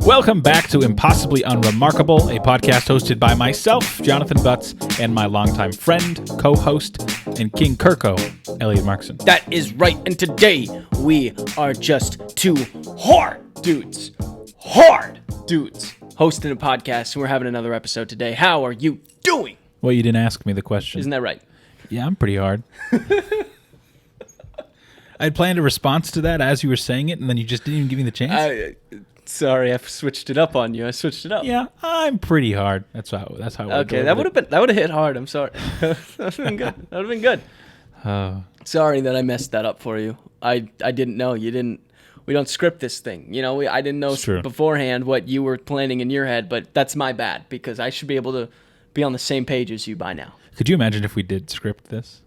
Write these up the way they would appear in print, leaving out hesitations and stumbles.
Welcome back to Impossibly Unremarkable, a podcast hosted by myself, Jonathon Butts, and my longtime friend, co-host, and King Kirko, Elliott Markson. That is right, and today we are just two hard dudes hosting a podcast, and we're having another episode today. How are you doing? Well, you didn't ask me the question. Isn't that right? Yeah, I'm pretty hard. I had planned a response to that as you were saying it, and then you just didn't even give me the chance. Sorry, I switched it up on you. I switched it up. Yeah, I'm pretty hard. That's how. Okay, that would have hit hard. I'm sorry. That would have been good. That would have been good. Sorry that I messed that up for you. I didn't know. You didn't. We don't script this thing. You know, I didn't know beforehand what you were planning in your head, but that's my bad because I should be able to be on the same page as you by now. Could you imagine if we did script this?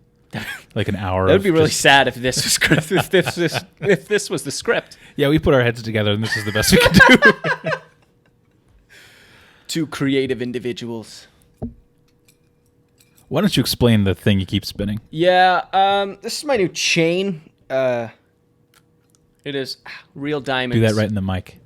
Like an hour. That would be really sad if this was if this was the script. Yeah, we put our heads together, and this is the best we can do. Two creative individuals. Why don't you explain the thing you keep spinning? Yeah, this is my new chain. It is real diamonds. Do that right in the mic.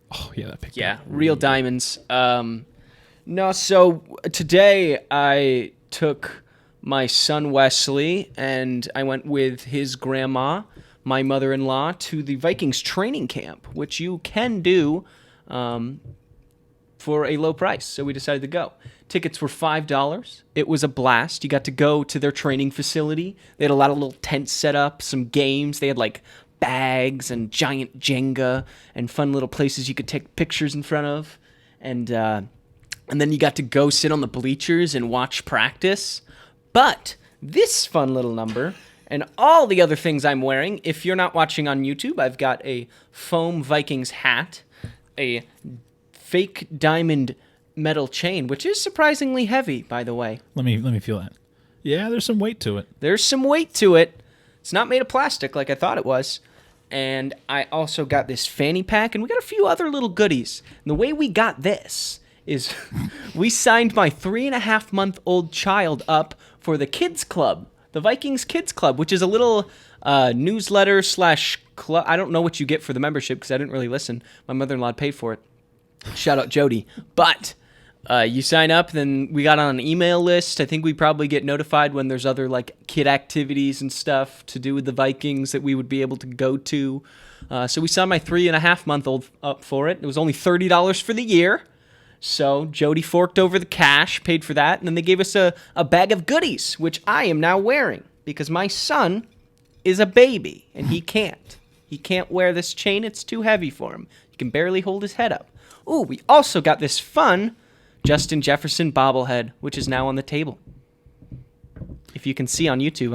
Oh yeah, that picked up. Real diamonds. No, so today I took my son Wesley, and I went with his grandma, my mother-in-law, to the Vikings training camp, which you can do for a low price. So we decided to go. Tickets were $5. It was a blast. You got to go to their training facility. They had a lot of little tents set up, some games. They had like bags and giant Jenga and fun little places you could take pictures in front of. And then you got to go sit on the bleachers and watch practice. But this fun little number and all the other things I'm wearing, if you're not watching on YouTube, I've got a foam Vikings hat, a fake diamond metal chain, which is surprisingly heavy, by the way. Let me feel that. Yeah, there's some weight to it. There's some weight to it. It's not made of plastic like I thought it was. And I also got this fanny pack, and we got a few other little goodies. And the way we got this is we signed my 3.5-month-old child up for the Kids Club, the Vikings Kids Club, which is a little newsletter / club. I don't know what you get for the membership because I didn't really listen. My mother-in-law paid for it. Shout out Jody. But you sign up, then we got on an email list. I think we probably get notified when there's other like kid activities and stuff to do with the Vikings that we would be able to go to. So we signed my 3.5-month-old up for it. It was only $30 for the year. So Jody forked over the cash, paid for that, and then they gave us a bag of goodies, which I am now wearing because my son is a baby, and he can't. He can't wear this chain. It's too heavy for him. He can barely hold his head up. Ooh, we also got this fun Justin Jefferson bobblehead, which is now on the table. If you can see on YouTube,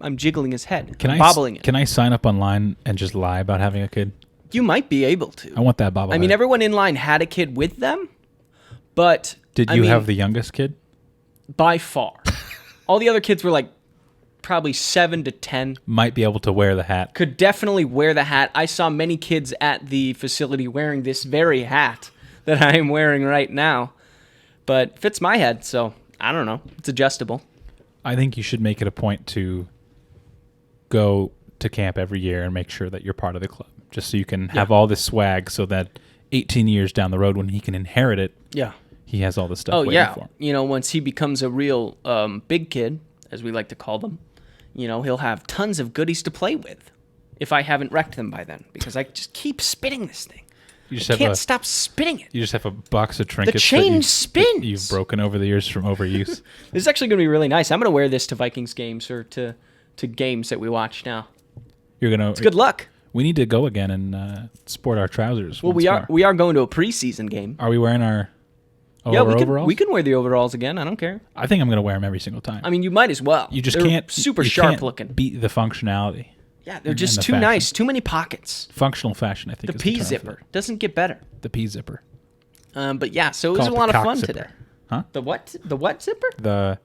I'm jiggling his head. Bobbling it. Can I sign up online and just lie about having a kid? You might be able to. I want that bobblehead. I mean, everyone in line had a kid with them, but Did you have the youngest kid? By far. All the other kids were like probably 7 to 10. Might be able to wear the hat. Could definitely wear the hat. I saw many kids at the facility wearing this very hat that I am wearing right now, but fits my head, so I don't know. It's adjustable. I think you should make it a point to go to camp every year and make sure that you're part of the club, just so you can have all this swag so that 18 years down the road when he can inherit it, he has all this stuff waiting for him. You know, once he becomes a real big kid, as we like to call them, you know, he'll have tons of goodies to play with if I haven't wrecked them by then, because I just keep spinning this thing. I can't stop spinning it. You just have a box of trinkets the chain spins. that you've broken over the years from overuse. This is actually going to be really nice. I'm going to wear this to Vikings games or to games that we watch now. It's good luck. We need to go again and sport our trousers. Well, we are going to a preseason game. Are we wearing our overalls? We can wear the overalls again. I don't care. I think I'm going to wear them every single time. I mean, you might as well. You just They're can't super you sharp can't looking. Beat the functionality. Yeah, they're just too nice. Too many pockets. Functional fashion, I think. The P zipper doesn't get better. The P zipper. But yeah, so it was a lot of fun today. Huh? The what? The what zipper?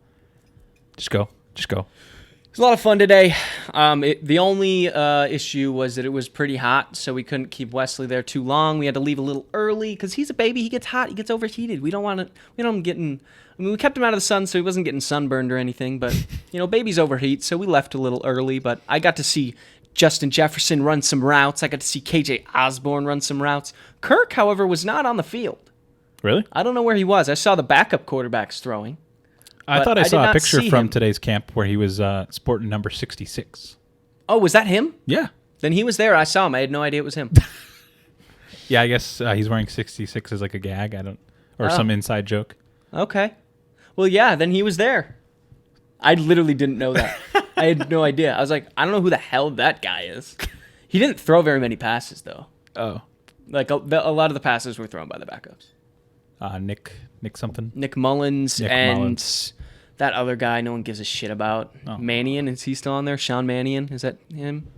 Just go. It was a lot of fun today. The only issue was that it was pretty hot, so we couldn't keep Wesley there too long. We had to leave a little early because he's a baby. He gets hot. He gets overheated. We don't want him getting. I mean, we kept him out of the sun, so he wasn't getting sunburned or anything. But you know, babies overheat, so we left a little early. But I got to see Justin Jefferson run some routes. I got to see KJ Osborne run some routes. Kirk, however, was not on the field. Really? I don't know where he was. I saw the backup quarterbacks throwing. I thought I did saw a not picture see from him. today's camp where he was sporting number 66. Oh, was that him? Yeah. Then he was there. I saw him. I had no idea it was him. Yeah, I guess he's wearing 66 as like a gag. Or some inside joke. Okay. Well, yeah, then he was there. I literally didn't know that. I had no idea. I was like, I don't know who the hell that guy is. He didn't throw very many passes, though. Oh. Like, a lot of the passes were thrown by the backups. Nick something. Nick Mullins Nick and Mullins. that other guy no one gives a shit about. Oh. Mannion, is he still on there? Sean Mannion, is that him?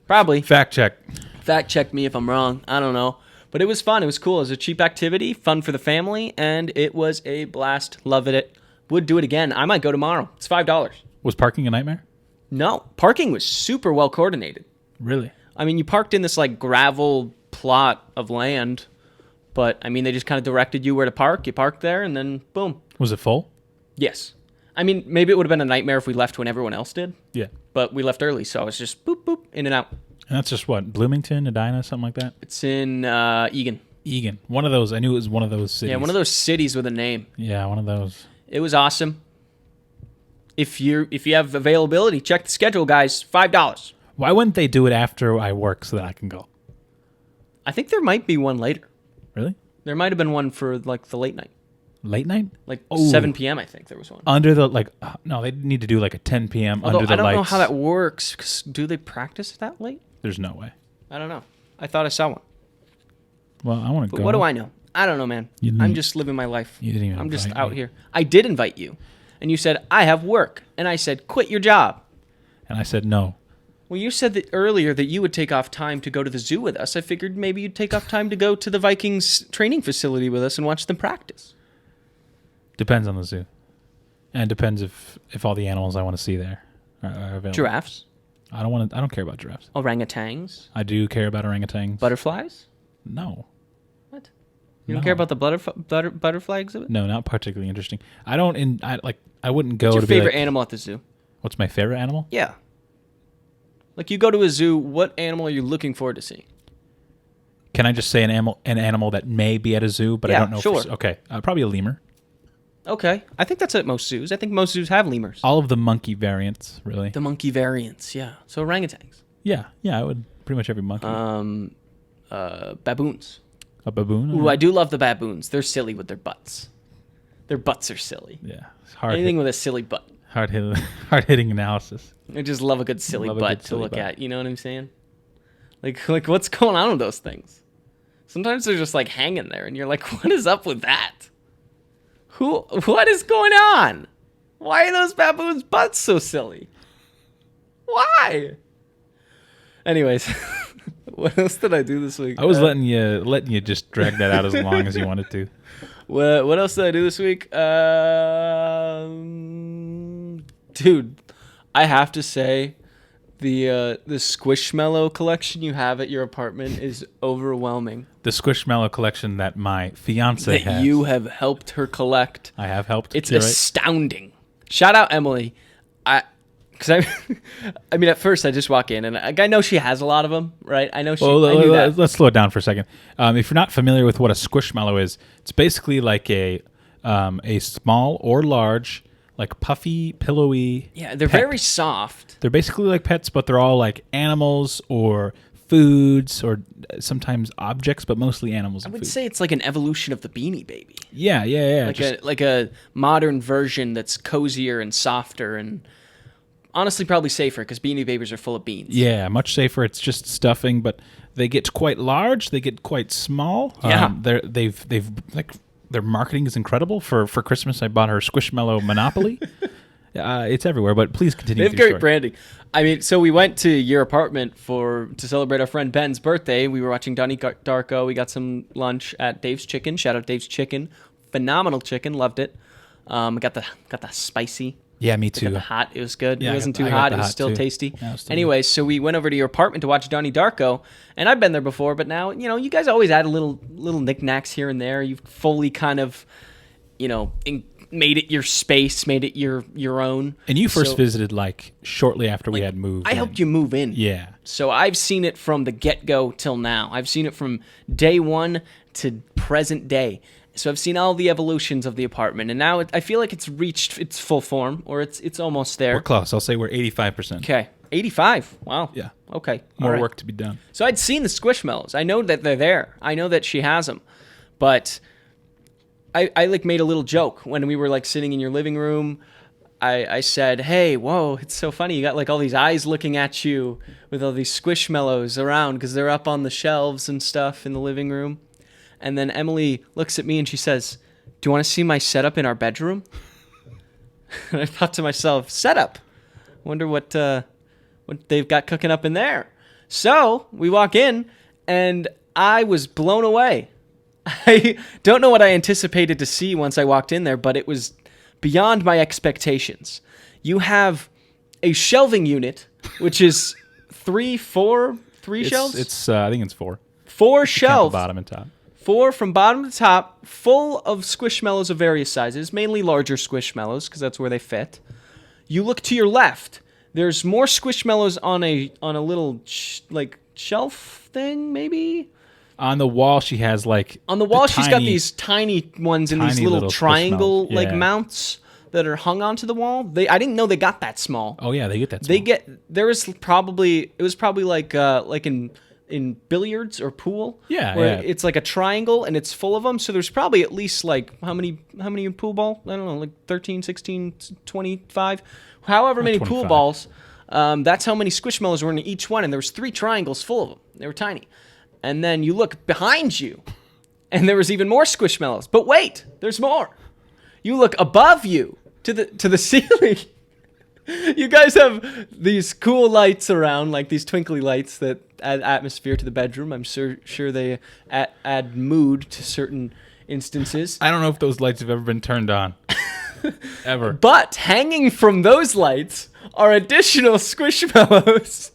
Probably. Fact check. Fact check me if I'm wrong. I don't know. But it was fun. It was cool. It was a cheap activity, fun for the family, and it was a blast. Loved it. Would do it again. I might go tomorrow. It's $5. Was parking a nightmare? No. Parking was super well coordinated. Really? I mean, you parked in this like gravel plot of land, but I mean, they just kind of directed you where to park. You parked there, and then boom. Was it full? Yes. I mean, maybe it would have been a nightmare if we left when everyone else did, Yeah. but we left early, so I was just boop, boop, in and out. And that's just what? Bloomington, Edina, something like that? It's in Egan. Egan. One of those. I knew it was one of those cities. Yeah, one of those cities with a name. Yeah, one of those. It was awesome. If you have availability, check the schedule, guys. $5. Why wouldn't they do it after I work so that I can go? I think there might be one later. Really? There might have been one for like the late night. Late night? Like Ooh. 7 p.m. I think there was one. Under the, like, no, they need to do like a 10 p.m. Although under the I don't lights. know how that works, 'cause do they practice that late? There's no way. I don't know. I thought I saw one. Well, I want to But go. what do I know? I don't know, man. You didn't- I'm just living my life. You didn't even I'm just invite out me. here. I did invite you. And you said, I have work. And I said, quit your job. And I said no. Well, you said that earlier that you would take off time to go to the zoo with us. I figured maybe you'd take off time to go to the Vikings training facility with us and watch them practice. Depends on the zoo. And depends if all the animals I want to see there are available. Giraffes, I don't care about giraffes. orangutans, I do care about orangutans. butterflies. No. What? You don't No. care about the butterfly exhibit? No, not particularly interesting. I wouldn't go What's your to be favorite like, animal at the zoo? what's my favorite animal? Yeah. Like you go to a zoo, what animal are you looking forward to seeing? Can I just say an animal that may be at a zoo, but I Yeah, don't know sure. if it's, okay. Probably a lemur. Okay. I think that's at most zoos. I think most zoos have lemurs. All of the monkey variants, really. The monkey variants, yeah. So orangutans. Yeah, I would pretty much every monkey. Baboons. A baboon? Ooh, I do love the baboons. They're silly with their butts. Their butts are silly. Yeah. It's hard Anything with a silly butt. hitting analysis. I just love a good silly Love a butt good to silly look butt. at. You know what I'm saying? Like what's going on with those things? Sometimes they're just like hanging there, and you're like, what is up with that? What is going on? Why are those baboons' butts so silly? Why? Anyways, what else did I do this week? I was letting you just drag that out as long as you wanted to. What else did I do this week? Dude, I have to say, the Squishmallow collection you have at your apartment is overwhelming. The Squishmallow collection that my fiance That has. you have helped her collect. I have helped. It's You're right. astounding. Shout out Emily. I mean, at first I just walk in and I know she has a lot of them, right? I know she. Well, I knew that. let's slow it down for a second. If you're not familiar with what a squishmallow is, it's basically like a small or large, like puffy, pillowy. Yeah, they're pet. very soft. They're basically like pets, but they're all like animals or foods or sometimes objects, but mostly animals. I And would food. say it's like an evolution of the Beanie Baby. Yeah. Like a modern version that's cozier and softer and honestly probably safer because Beanie Babies are full of beans. Yeah, much safer. It's just stuffing, but they get quite large. They get quite small. Yeah. They've like their marketing is incredible. For Christmas, I bought her Squishmallow Monopoly. It's everywhere, but please continue. They have with your great story. branding. I mean, so we went to your apartment to celebrate our friend Ben's birthday. We were watching Donnie Darko. We got some lunch at Dave's Chicken. Shout out Dave's Chicken. Phenomenal chicken. Loved it. Got the spicy. Yeah, me Got too. the hot. It was good. Yeah, It wasn't I too got hot. the It was hot still too. tasty. Yeah, it was still Anyway, so we went over to your apartment to watch Donnie Darko, and I've been there before, but now, you guys always add a little knickknacks here and there. You've fully kind of, made it your space, made it your own. And you first visited like shortly after we had moved. I helped you move in. Yeah. So I've seen it from the get-go till now. I've seen it from day one to present day. So I've seen all the evolutions of the apartment, and now I feel like it's reached its full form, or it's almost there. We're close. I'll say we're 85%. Okay. 85. Wow. Yeah. Okay. More All right. work to be done. So I'd seen the Squishmallows. I know that they're there. I know that she has them. But I like made a little joke when we were like sitting in your living room. I said, hey, whoa, it's so funny. You got like all these eyes looking at you with all these Squishmallows around because they're up on the shelves and stuff in the living room. And then Emily looks at me and she says, do you want to see my setup in our bedroom? And I thought to myself, setup? Wonder what they've got cooking up in there. So we walk in and I was blown away. I don't know what I anticipated to see once I walked in there, but it was beyond my expectations. You have a shelving unit, which is three shelves? It's I think it's 4. 4 shelves. Bottom and top. 4 from bottom to top, full of Squishmallows of various sizes, mainly larger Squishmallows, because that's where they fit. You look to your left. There's more Squishmallows on a little shelf thing, maybe. On the wall, she has like on the wall. She's got these tiny ones in these little triangle mounts that are hung onto the wall. I didn't know they got that small. Oh yeah, they get that small. It was probably like in billiards or pool. Yeah, where it's like a triangle and it's full of them. So there's probably at least like how many in pool ball? I don't know, like 13, 16, 25, however many 25. pool balls. That's how many Squishmallows were in each one, and there was 3 triangles full of them. They were tiny. And then you look behind you, and there was even more Squishmallows. But wait, there's more. You look above you to the ceiling. You guys have these cool lights around, like these twinkly lights that add atmosphere to the bedroom. I'm sure they add mood to certain instances. I don't know if those lights have ever been turned on. Ever. But hanging from those lights are additional Squishmallows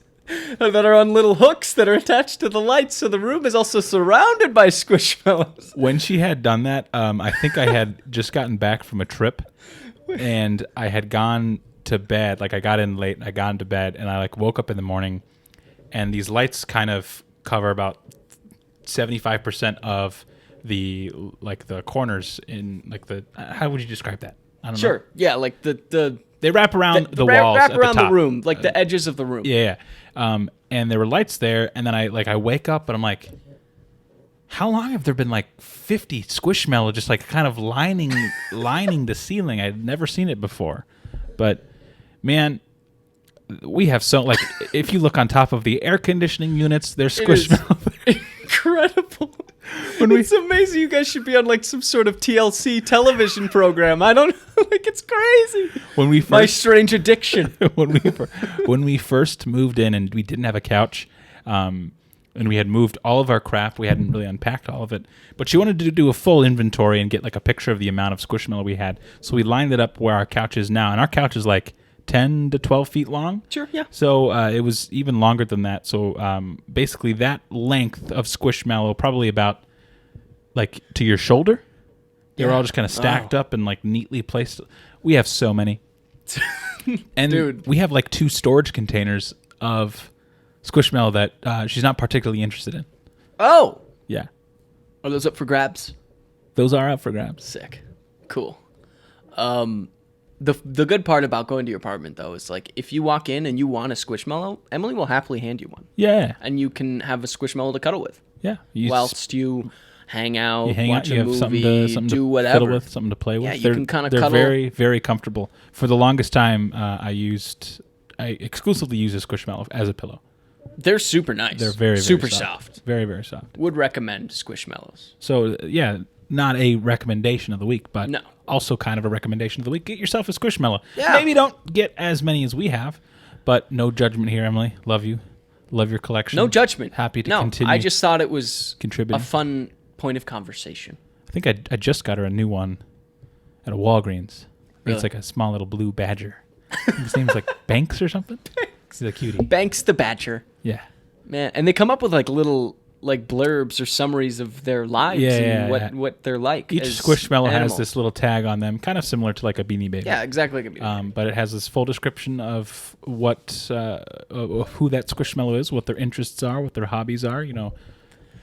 that are on little hooks that are attached to the lights. So the room is also surrounded by Squishmallows. When she had done that, I think I had just gotten back from a trip, and I had gone to bed. Like I got in late, I got into bed, and I like woke up in the morning, and these lights kind of cover about 75% of the corners in like the. How would you describe that? I don't know. Sure. Yeah, like the they wrap around the walls, wrap around at the top. the room, like the edges of the room. Yeah. And there were lights there, and then I wake up and I'm like, how long have there been like 50 Squishmallow just like kind of lining the ceiling? I'd never seen it before. But man, we have so like if you look on top of the air conditioning units, there's Squishmallow. Incredible. It's amazing. You guys should be on like some sort of TLC television program. I don't know. Like it's crazy. My strange addiction. when we first moved in and we didn't have a couch, and we had moved all of our crap, we hadn't really unpacked all of it. But she wanted to do a full inventory and get like a picture of the amount of Squishmallow we had. So we lined it up where our couch is now, and our couch is like 10 to 12 feet long. Sure, yeah. So it was even longer than that. So basically that length of Squishmallow, probably about like to your shoulder. They were all just kind of stacked up and like neatly placed. We have so many. And dude, we have like 2 storage containers of Squishmallow that she's not particularly interested in. Oh. Yeah. Are those up for grabs? Those are up for grabs. Sick. Cool. The good part about going to your apartment, though, is like if you walk in and you want a Squishmallow, Emily will happily hand you one. Yeah. And you can have a Squishmallow to cuddle with. Yeah. Whilst you hang out, watch you a have movie, something do to whatever. fiddle with, something to play with. Yeah, you can kind of they're cuddle. Very, very comfortable. For the longest time, I exclusively used a Squishmallow as a pillow. They're super nice. They're very, very super soft. Very, very soft. Would recommend Squishmallows. So, yeah, not a recommendation of the week, but no. Also kind of a recommendation of the week. Get yourself a Squishmallow. Yeah. Maybe don't get as many as we have, but no judgment here, Emily. Love you. Love your collection. No judgment. Happy to continue. I just thought it was contributing. A fun point of conversation. I think I just got her a new one at a Walgreens. Really? It's like a small little blue badger. His name's like Banks or something. He's a cutie. Banks the Badger. Yeah. Man, and they come up with like little like blurbs or summaries of their lives and what they're like. Each Squishmallow has this little tag on them, kind of similar to like a Beanie Baby. Yeah, exactly like a Beanie Baby. But it has this full description of what who that Squishmallow is, what their interests are, what their hobbies are,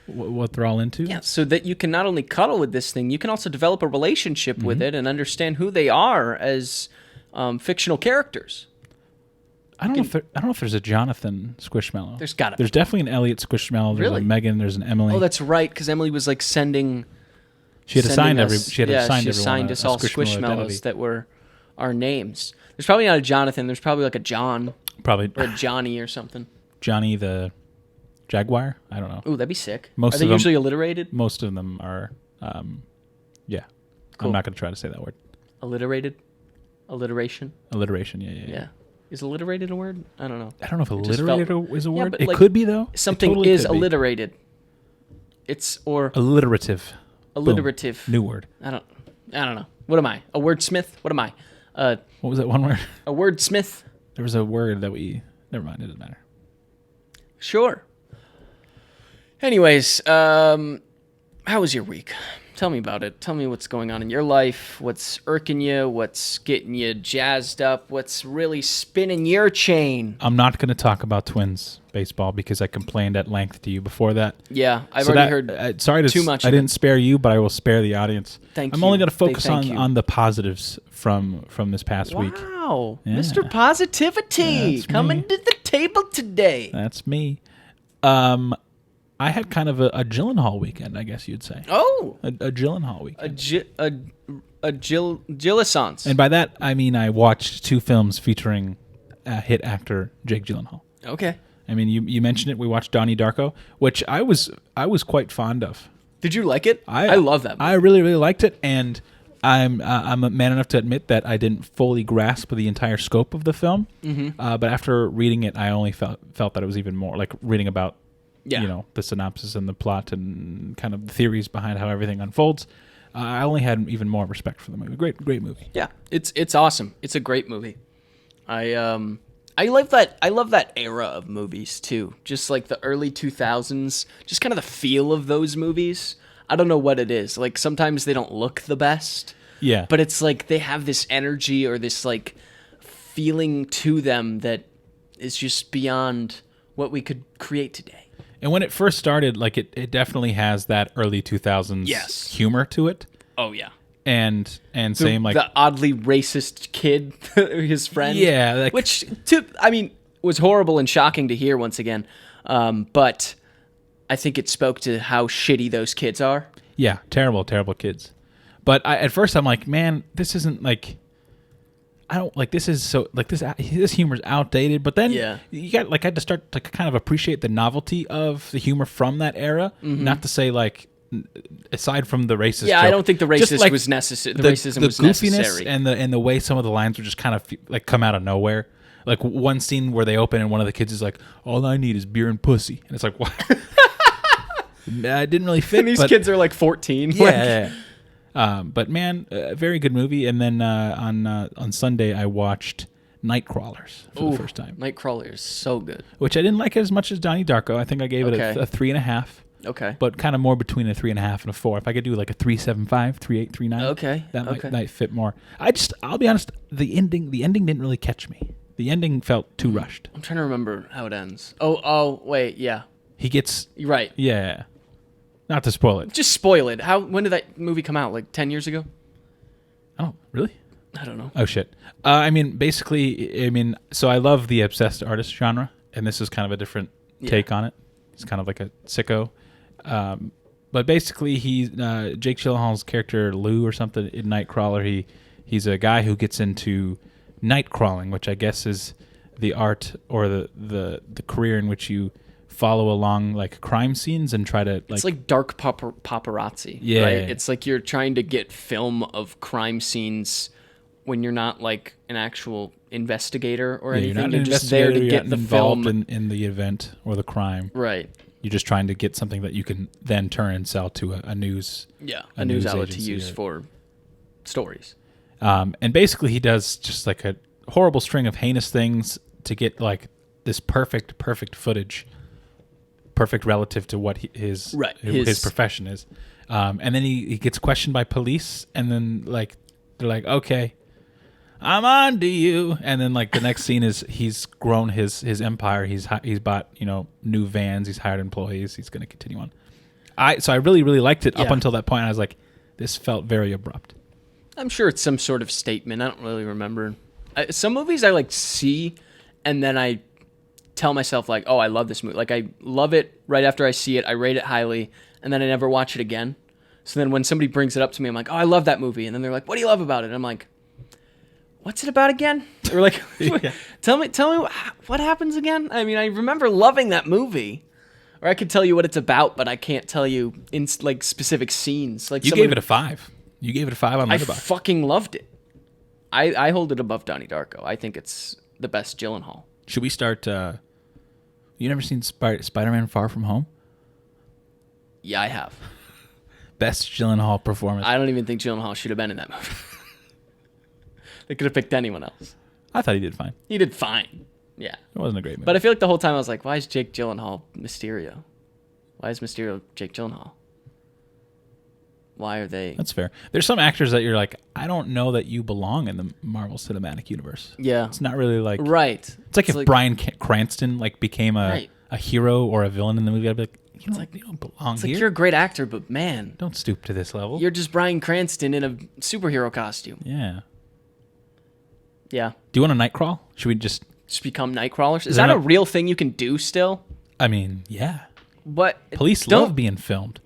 what they're all into. Yeah, so that you can not only cuddle with this thing, you can also develop a relationship with it and understand who they are as fictional characters. I don't know if there's a Jonathon Squishmallow. There's got to be. There's definitely an Elliott Squishmallow. There's a Megan. There's an Emily. Oh, that's right, because Emily was like sending. She had assigned us all Squishmallows that were our names. There's probably not a Jonathan. There's probably like a John. Probably. Or a Johnny or something. Johnny the Jaguar? I don't know. Ooh, that'd be sick. Are they usually alliterated? Most of them are, yeah. Cool. I'm not going to try to say that word. Alliterated? Alliteration? Alliteration, yeah. Is alliterated a word? I don't know. I don't know if alliterated is a word. Yeah, it could be, though. Something totally is alliterated. Alliterative. Alliterative. Boom. New word. I don't know. What am I? A wordsmith? What am I? What was that one word? A wordsmith? There was a word that never mind, it doesn't matter. Sure. Anyways, how was your week? Tell me about it. Tell me what's going on in your life, what's irking you, what's getting you jazzed up, what's really spinning your chain. I'm not going to talk about Twins baseball because I complained at length to you before that. Yeah, I've already heard too much. I didn't spare you, but I will spare the audience. Thank you. I'm only going to focus on the positives from this past week. Wow, yeah. Mr. Positivity coming to the table today. That's me. I had kind of a Gyllenhaal weekend, I guess you'd say. Oh, a Gyllenhaal weekend. A Gillisance. And by that I mean I watched 2 films featuring hit actor Jake Gyllenhaal. Okay. I mean you mentioned it. We watched Donnie Darko, which I was quite fond of. Did you like it? I love that movie. I really really liked it, and I'm a man enough to admit that I didn't fully grasp the entire scope of the film. Mm-hmm. But after reading it, I only felt that it was even more like reading about. Yeah. The synopsis and the plot and kind of the theories behind how everything unfolds. I only had even more respect for the movie. Great movie. Yeah, it's awesome. It's a great movie. I love that era of movies too. Just like the early 2000s, just kind of the feel of those movies. I don't know what it is. Like sometimes they don't look the best. Yeah. But it's like they have this energy or this like feeling to them that is just beyond what we could create today. And when it first started, like it definitely has that early 2000s humor to it. Oh yeah. And same like the oddly racist kid, his friend. Yeah, like, which was horrible and shocking to hear once again. But I think it spoke to how shitty those kids are. Yeah, terrible kids. But at first I'm like, man, this isn't like. I don't like this is so like this humor's outdated, but then you got like I had to start to kind of appreciate the novelty of the humor from that era. Mm-hmm. Not to say like aside from the racist. Yeah, joke, I don't think the racist was necessary. The racism was necessary, and the way some of the lines would just kind of like come out of nowhere. Like one scene where they open and one of the kids is like, "All I need is beer and pussy," and it's like, what? It didn't really fit. And these kids are like 14. Yeah. But man, a very good movie. And then on Sunday I watched Nightcrawlers for the first time. Nightcrawler is so good. Which I didn't like as much as Donnie Darko. I think I gave it a 3.5. Okay. But kind of more between a 3.5 and a 4. If I could do like a 3.75, 3.8, 3.9. Okay. That might fit more. I'll be honest, the ending didn't really catch me. The ending felt too rushed. I'm trying to remember how it ends. Oh, wait, yeah. He gets... You're right. Yeah. Not to spoil it. Just spoil it. When did that movie come out? Like 10 years ago? Oh, really? I don't know. Oh, shit. So I love the obsessed artist genre, and this is kind of a different take on it. It's kind of like a sicko. But basically, Jake Gyllenhaal's character, Lou or something, in Nightcrawler, he's a guy who gets into night crawling, which I guess is the art or the career in which you follow along like crime scenes and try to it's like dark paparazzi. Yeah, right? yeah. It's like you're trying to get film of crime scenes when you're not like an actual investigator or anything. You're just there to get the involved film in the event or the crime. Right. You're just trying to get something that you can then turn and sell to a news news outlet to use for stories. And basically he does just like a horrible string of heinous things to get like this perfect footage. perfect relative to what his profession is. And then he gets questioned by police, and then like they're like, okay, I'm on to you. And then like the next scene is he's grown his empire. He's bought new vans. He's hired employees. He's going to continue on. So I really liked it up until that point. I was like, this felt very abrupt. I'm sure it's some sort of statement. I don't really remember. Some movies I like see, and then I tell myself like, oh, I love this movie. Like I love it right after I see it. I rate it highly, and then I never watch it again. So then when somebody brings it up to me, I'm like, oh, I love that movie. And then they're like, what do you love about it? And I'm like, what's it about again? Or like, tell me what happens again? I mean, I remember loving that movie. Or I could tell you what it's about, but I can't tell you in like specific scenes. Like you gave it a 5. You gave it a 5 on Letterboxd. I fucking loved it. I hold it above Donnie Darko. I think it's the best Gyllenhaal. Should we start? You never seen Spider-Man: Far From Home? Yeah, I have. Best Gyllenhaal performance. I don't even think Gyllenhaal should have been in that movie. They could have picked anyone else. I thought he did fine. He did fine. Yeah. It wasn't a great movie. But I feel like the whole time I was like, why is Jake Gyllenhaal Mysterio? Why is Mysterio Jake Gyllenhaal? Why are they... That's fair. There's some actors that you're like, I don't know that you belong in the Marvel Cinematic Universe. Yeah. It's not really like... Right. It's like if Bryan Cranston like became a hero or a villain in the movie, I'd be like, you don't belong it's here. like you're a great actor, but man... Don't stoop to this level. You're just Bryan Cranston in a superhero costume. Yeah. Yeah. Do you want a Nightcrawl? Should we just become Nightcrawlers? Is that a real thing you can do still? I mean, yeah. But police love being filmed.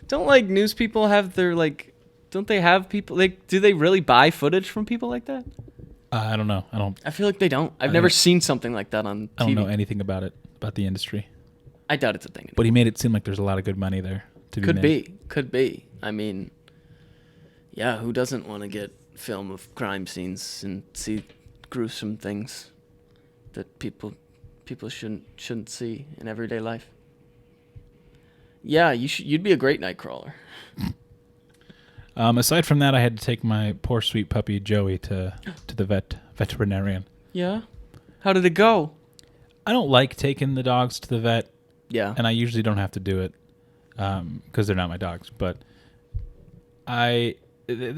Don't like news people have their like? Don't they have people? Like, do they really buy footage from people like that? I don't know. I feel like they don't. I've never seen something like that on TV. I don't know anything about it, about the industry. I doubt it's a thing. But he made it seem like there's a lot of good money there to be made. Could be. I mean, yeah, who doesn't want to get film of crime scenes and see gruesome things that people shouldn't see in everyday life? Yeah, you'd be a great Nightcrawler. Aside from that, I had to take my poor sweet puppy Joey to the veterinarian. Yeah? How did it go? I don't like taking the dogs to the vet. Yeah. And I usually don't have to do it because they're not my dogs. But they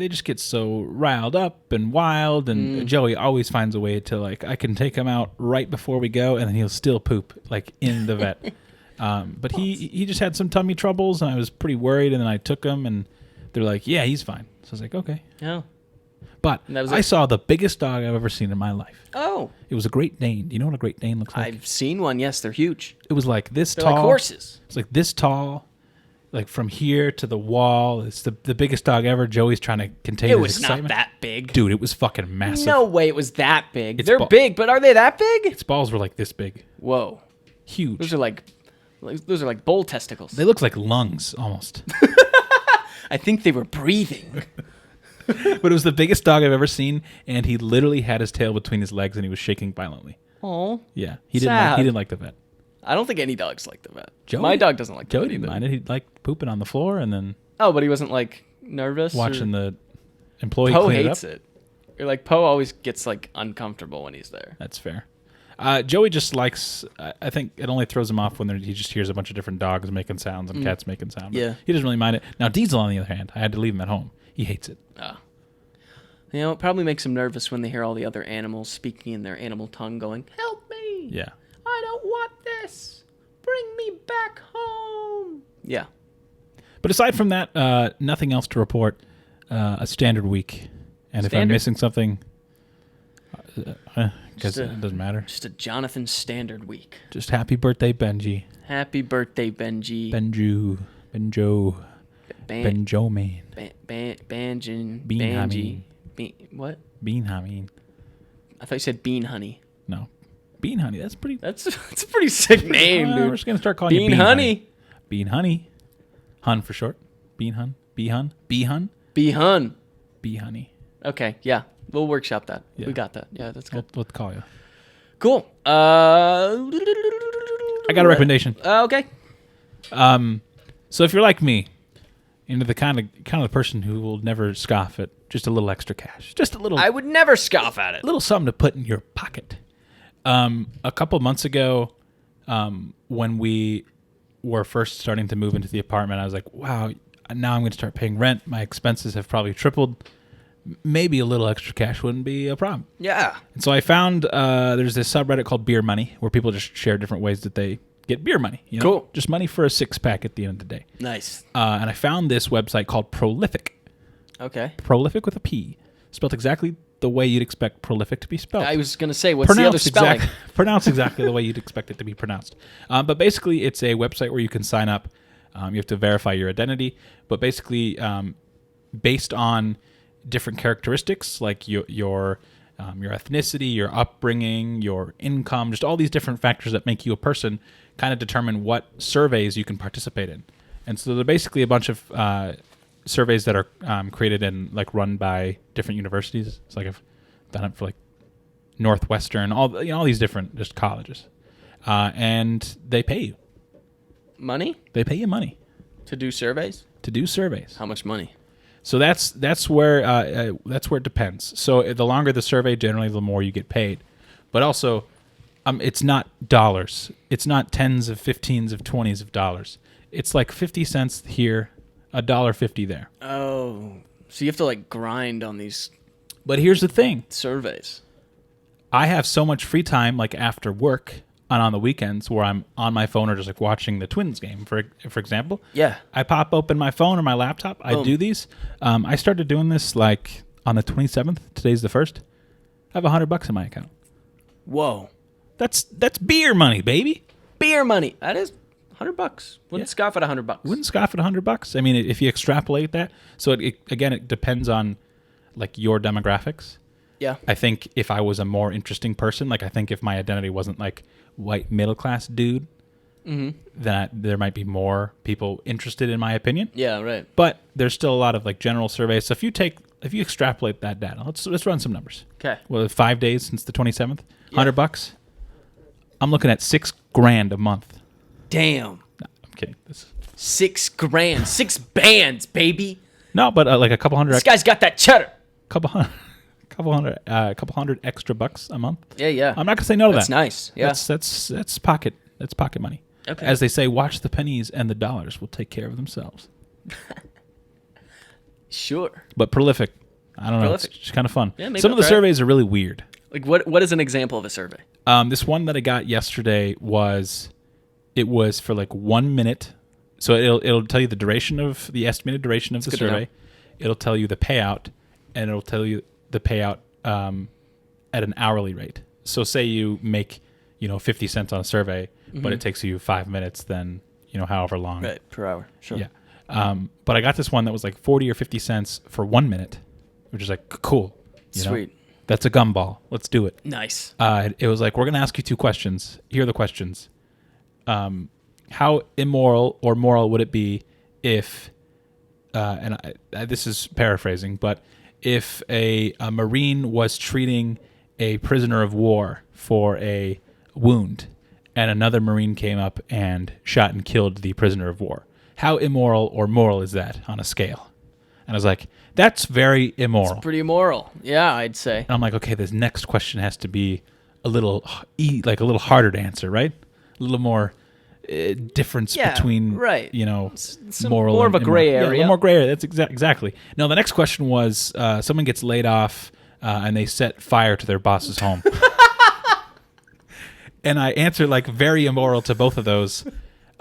just get so riled up and wild, and Joey always finds a way to like, I can take him out right before we go, and then he'll still poop like in the vet. But he just had some tummy troubles, and I was pretty worried, and then I took him, and they're like, yeah, he's fine. So I was like, okay. Yeah. But I saw the biggest dog I've ever seen in my life. Oh. It was a Great Dane. Do you know what a Great Dane looks like? I've seen one. Yes, they're huge. It was like this they're tall. Like horses. It's like this tall, like from here to the wall. It's the biggest dog ever. Joey's trying to contain his excitement. It was not that big. Dude, it was fucking massive. No way it was that big. They're big, but are they that big? Its balls were like this big. Whoa. Huge. Those are like bull testicles. They look like lungs almost. I think they were breathing. But it was the biggest dog I've ever seen, and he literally had his tail between his legs, and he was shaking violently. Oh, yeah, he didn't like the vet. I don't think any dogs like the vet. Joey, my dog doesn't like the vet Joey didn't mind it. He liked pooping on the floor, and then but he wasn't like nervous watching the employee Poe clean hates it up. it. Or like Poe always gets like uncomfortable when he's there. That's fair. Joey just likes. I think it only throws him off when he just hears a bunch of different dogs making sounds and cats making sounds. Yeah, he doesn't really mind it. Now Diesel, on the other hand, I had to leave him at home. He hates it. You know, it probably makes him nervous when they hear all the other animals speaking in their animal tongue, going, "Help me! Yeah, I don't want this. Bring me back home." Yeah. But aside from that, nothing else to report. A standard week, and if I'm missing something, because it doesn't matter. Just a Jonathon standard week. Just happy birthday, Benji. Happy birthday, Benji. Benjo, man. Banji. What? Bean honey. I thought you said bean honey. No, bean honey. That's pretty. That's a pretty sick name, dude. We're just gonna start calling you bean honey. Bean honey. Hun for short. Bean hun. Bee hun. Bee hun. Bee hun. Bee honey. Okay, yeah, we'll workshop that. Yeah. We got that. Yeah, that's good. We'll call you. Cool. I got a recommendation. Okay. So if you're like me, into the kind of the person who will never scoff at just a little extra cash, just a little. I would never scoff at it. A little something to put in your pocket. A couple months ago, when we were first starting to move into the apartment, I was like, wow, now I'm going to start paying rent. My expenses have probably tripled. Maybe a little extra cash wouldn't be a problem. Yeah. And so I found there's this subreddit called Beer Money where people just share different ways that they get beer money. You know? Cool. Just money for a 6-pack at the end of the day. Nice. And I found this website called Prolific. Okay. Prolific with a P. Spelled exactly the way you'd expect prolific to be spelled. I was going to say, what's the other spelling? Pronounced exactly the way you'd expect it to be pronounced. But basically, it's a website where you can sign up. You have to verify your identity. But basically, based on different characteristics like your ethnicity, your upbringing, your income, just all these different factors that make you a person, kind of determine what surveys you can participate in. And so they're basically a bunch of surveys that are created and like run by different universities. It's like I've done it for like Northwestern, all these different just colleges, and they pay you Money They pay you money to do surveys. to do surveys. How much money? So that's where it depends. So the longer the survey, generally the more you get paid. But also, it's not dollars. It's not tens of 15s of 20s of dollars. It's like 50 cents here, $1.50 there. Oh, so you have to like grind on these But here's the thing. surveys. I have so much free time, like after work and on the weekends, where I'm on my phone or just like watching the Twins game, for example. Yeah. I pop open my phone or my laptop. I do these. I started doing this like on the 27th. Today's the 1st. I have $100 in my account. Whoa. That's beer money, baby. Beer money. That is $100. Wouldn't scoff at $100. Wouldn't scoff at $100. I mean, if you extrapolate that, so it depends on like your demographics. Yeah. I think if I was a more interesting person, like I think if my identity wasn't like white middle class dude, then there might be more people interested in my opinion. Yeah, right. But there's still a lot of like general surveys. So if you extrapolate that data, let's run some numbers. Okay. Well, 5 days since the 27th, $100. I'm looking at $6,000 a month. Damn. No, I'm kidding. $6,000. 6 bands, baby. No, but like a couple hundred. This guy's got that cheddar. Couple hundred extra bucks a month. Yeah. I'm not gonna say no to that. That's nice. Yeah. That's pocket money. Okay. As they say, watch the pennies and the dollars will take care of themselves. Sure. But prolific, I don't know. Prolific. It's just kind of fun. Yeah, maybe Some of the I'll try it. surveys are really weird. Like what is an example of a survey? This one that I got yesterday was for like 1 minute. So it'll tell you the estimated duration of the good to know. survey. It'll tell you the payout, and it'll tell you the payout at an hourly rate. So say you make 50 cents on a survey, but it takes you 5 minutes, then however long. Right, per hour. Sure. Yeah. But I got this one that was like 40 or 50 cents for 1 minute, which is like cool. Sweet. That's a gumball. Let's do it. Nice. It was like, we're going to ask you 2 questions. Here are the questions. How immoral or moral would it be if, this is paraphrasing, but if a Marine was treating a prisoner of war for a wound and another Marine came up and shot and killed the prisoner of war, how immoral or moral is that on a scale? And I was like, that's very immoral. It's pretty immoral. Yeah, I'd say. And I'm like, okay, this next question has to be a little harder to answer, right? A little more difference between, right. moral more of a gray area. Yeah, a little more gray area. That's exactly. Now, the next question was someone gets laid off and they set fire to their boss's home. And I answered like very immoral to both of those.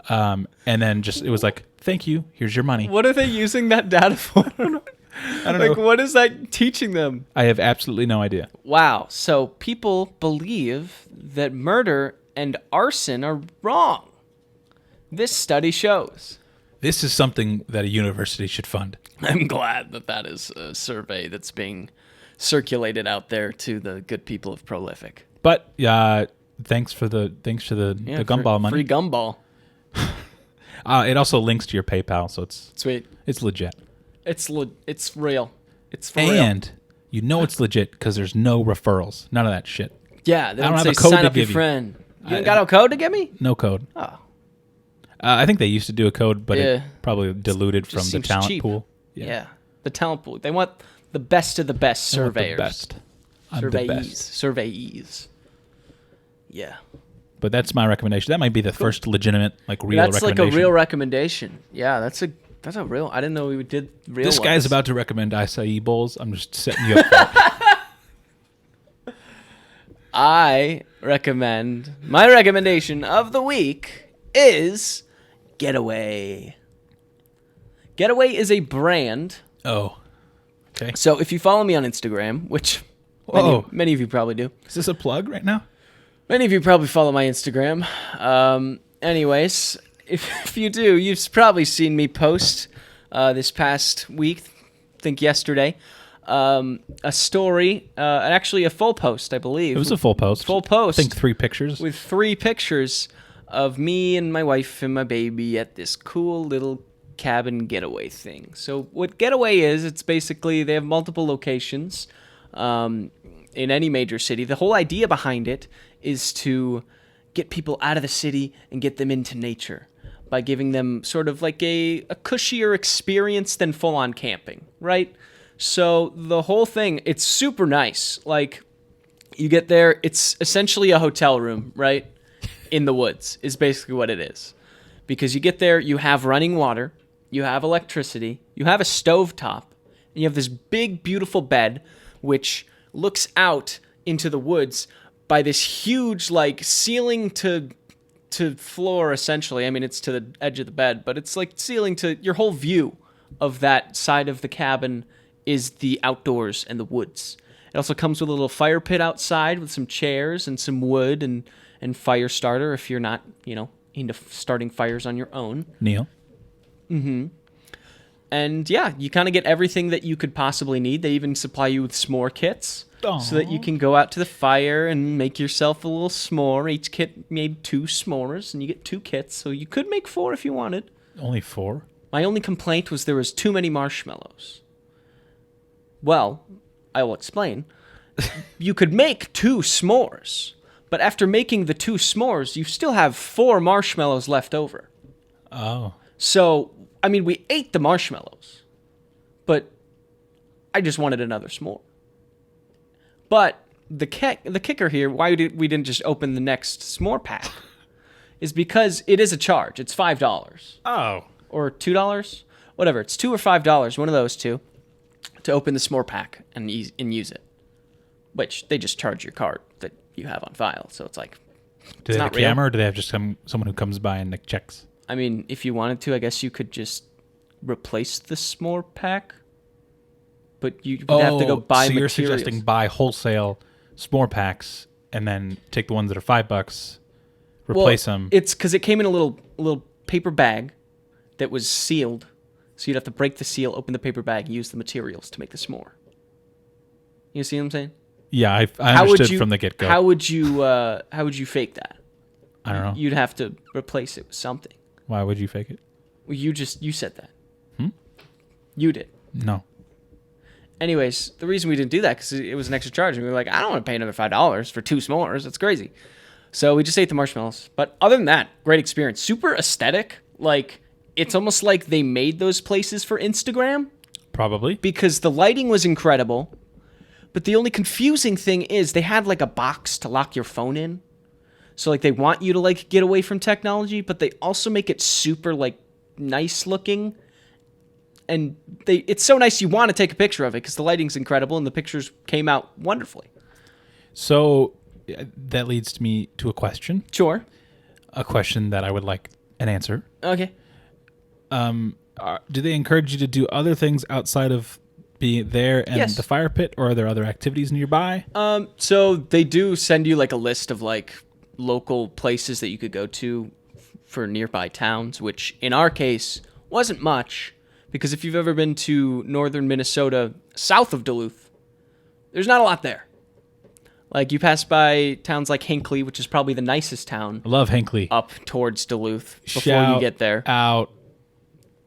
And then it was like, thank you. Here's your money. What are they using that data for? I don't know. What is that teaching them? I have absolutely no idea. Wow. So people believe that murder and arson are wrong. This study shows. This is something that a university should fund. I'm glad that is a survey that's being circulated out there to the good people of Prolific. But thanks to the gumball money. Free gumball. It also links to your PayPal, so it's Sweet. It's legit. It's real. It's for real. And it's legit because there's no referrals. None of that shit. Yeah, they I don't don't have say a code sign to up your give you. friend. You ain't got a code to give me? No code. Oh. I think they used to do a code, but it Yeah. probably diluted from the seems talent cheap. pool. Yeah. The talent pool. They want the best of the best I want the surveyors. best. I'm the best. Surveyees. Yeah. But that's my recommendation. That might be the first legitimate, like, real That's recommendation. like a real recommendation. Yeah, that's a real. I didn't know we did real. This guy's ones. about to recommend acai bowls. I'm just setting you up for it. I recommend, my recommendation of the week is Getaway. Getaway is a brand. Oh, okay. So if you follow me on Instagram, which many of you probably do. Is this a plug right now? Many of you probably follow my Instagram. Anyways, if you do, you've probably seen me post this past week, I think yesterday, a story, actually a full post, I believe. It was a full post. Full post. I think 3 pictures. With 3 pictures of me and my wife and my baby at this cool little cabin getaway thing. So what Getaway is, it's basically they have multiple locations in any major city. The whole idea behind it is to get people out of the city and get them into nature by giving them sort of like a cushier experience than full-on camping, right? So the whole thing, it's super nice. Like, you get there, it's essentially a hotel room, right? In the woods is basically what it is. Because you get there, you have running water, you have electricity, you have a stovetop, and you have this big, beautiful bed, which looks out into the woods by this huge, like, ceiling to floor, essentially. I mean, it's to the edge of the bed, but it's like ceiling to your whole view of that side of the cabin is the outdoors and the woods. It also comes with a little fire pit outside with some chairs and some wood and fire starter if you're not, into starting fires on your own. Neil? Mm-hmm. And yeah, you kind of get everything that you could possibly need. They even supply you with s'more kits. Aww. So that you can go out to the fire and make yourself a little s'more. Each kit made 2 s'mores, and you get 2 kits. So you could make 4 if you wanted. Only 4? My only complaint was there was too many marshmallows. Well, I will explain. You could make 2 s'mores, but after making the 2 s'mores, you still have 4 marshmallows left over. Oh. So, I mean, we ate the marshmallows, but I just wanted another s'more. But the kicker here, why we didn't just open the next s'more pack, is because it is a charge. It's $5. Oh. Or $2? Whatever. It's $2 or $5, one of those 2, to open the s'more pack and use it. Which, they just charge your card that you have on file. So it's like, Do they have a camera, or do they have just someone who comes by and like checks? I mean, if you wanted to, I guess you could just replace the s'more pack. But you would have to go buy so you're materials. suggesting buy wholesale s'more packs and then take the ones that are $5, replace them. It's because it came in a little paper bag that was sealed. So you'd have to break the seal, open the paper bag, and use the materials to make the s'more. You see what I'm saying? Yeah, I understood from the get-go. How would you fake that? I don't know. You'd have to replace it with something. Why would you fake it? Well, you said that. You did. No. Anyways, the reason we didn't do that because it was an extra charge, and we were like, I don't want to pay another $5 for 2 s'mores. That's crazy. So we just ate the marshmallows. But other than that, great experience. Super aesthetic. Like, it's almost like they made those places for Instagram. Probably. Because the lighting was incredible. But the only confusing thing is they had like a box to lock your phone in. So like they want you to like get away from technology, but they also make it super like nice looking. And it's so nice you want to take a picture of it because the lighting's incredible and the pictures came out wonderfully. So that leads me to a question. Sure. A question that I would like an answer. Okay. Do they encourage you to do other things outside of being there and Yes. the fire pit, or are there other activities nearby? So they do send you like a list of like local places that you could go to for nearby towns, which in our case wasn't much because if you've ever been to northern Minnesota south of Duluth, there's not a lot there. Like you pass by towns like Hinckley, which is probably the nicest town. I love Hinckley. Up towards Duluth before Shout you get there. Out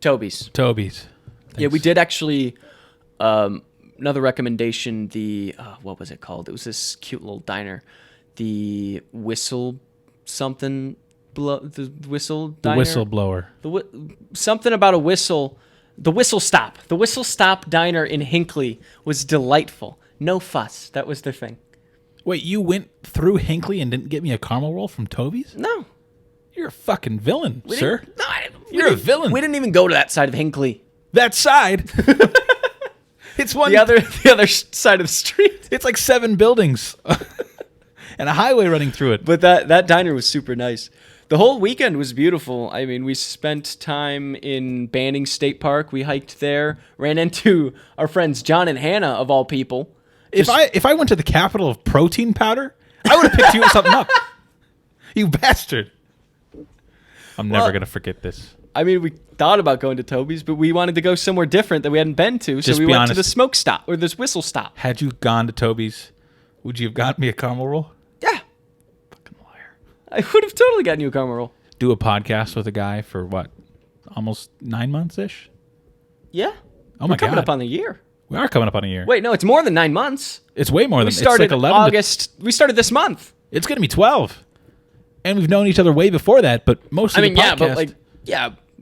Toby's. Thanks. Yeah, we did actually. Another recommendation. The what was it called? It was this cute little diner, the Whistle something. The Whistle Diner. The Whistleblower. Something about a whistle. The Whistle Stop. The Whistle Stop Diner in Hinckley was delightful. No fuss. That was their thing. Wait, you went through Hinckley and didn't get me a caramel roll from Toby's? No. You're a fucking villain, sir. No, You're a villain. We didn't even go to that side of Hinckley. That side. It's one. The other side of the street. It's like 7 buildings and a highway running through it. But that diner was super nice. The whole weekend was beautiful. I mean, we spent time in Banning State Park. We hiked there. Ran into our friends John and Hannah, of all people. If I went to the capital of protein powder, I would have picked you something up. You bastard. I'm never going to forget this. I mean, we thought about going to Toby's, but we wanted to go somewhere different that we hadn't been to. So Just we be went honest. to the smoke stop, or this whistle stop. Had you gone to Toby's, would you have gotten me a caramel roll? Yeah. Fucking liar. I would have totally gotten you a caramel roll. Do a podcast with a guy for what? Almost 9 months-ish? Yeah. Oh my We're coming God. up on the year. We are coming up on a year. Wait, no, it's more than 9 months. It's way more than We started it's like 11 August. We started this month. It's going to be 12. And we've known each other way before that, but mostly I mean, the yeah, podcast.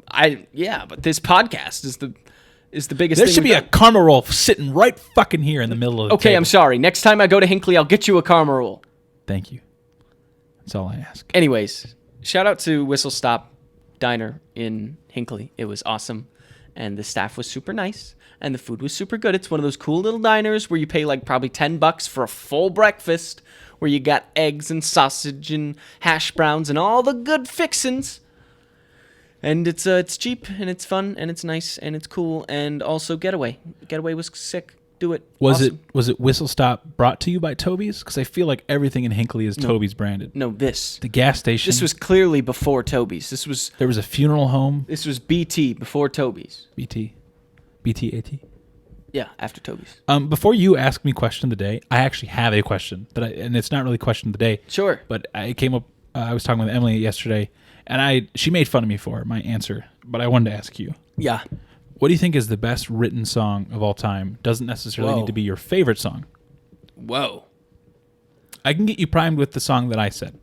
but but this podcast is the biggest There thing. should be a caramel roll sitting right fucking here in the middle of the Okay, table. I'm sorry. Next time I go to Hinckley, I'll get you a caramel roll. Thank you. That's all I ask. Anyways, shout out to Whistle Stop Diner in Hinckley. It was awesome, and the staff was super nice, and the food was super good. It's one of those cool little diners where you pay like probably $10 for a full breakfast, where you got eggs and sausage and hash browns and all the good fixins. And it's cheap, and it's fun, and it's nice, and it's cool, and also Getaway. Getaway was sick. Do it. Was Awesome. it Whistle Stop brought to you by Toby's? Because I feel like everything in Hinckley is Toby's branded. No, this. The gas station. This was clearly before Toby's. There was a funeral home. This was BT before Toby's. BTAT. Yeah, after Toby's. Before you ask me question of the day, I actually have a question and it's not really question of the day. Sure. But it came up. I was talking with Emily yesterday, and she made fun of me for my answer. But I wanted to ask you. Yeah. What do you think is the best written song of all time? Doesn't necessarily Whoa. need to be your favorite song. Whoa. I can get you primed with the song that I said.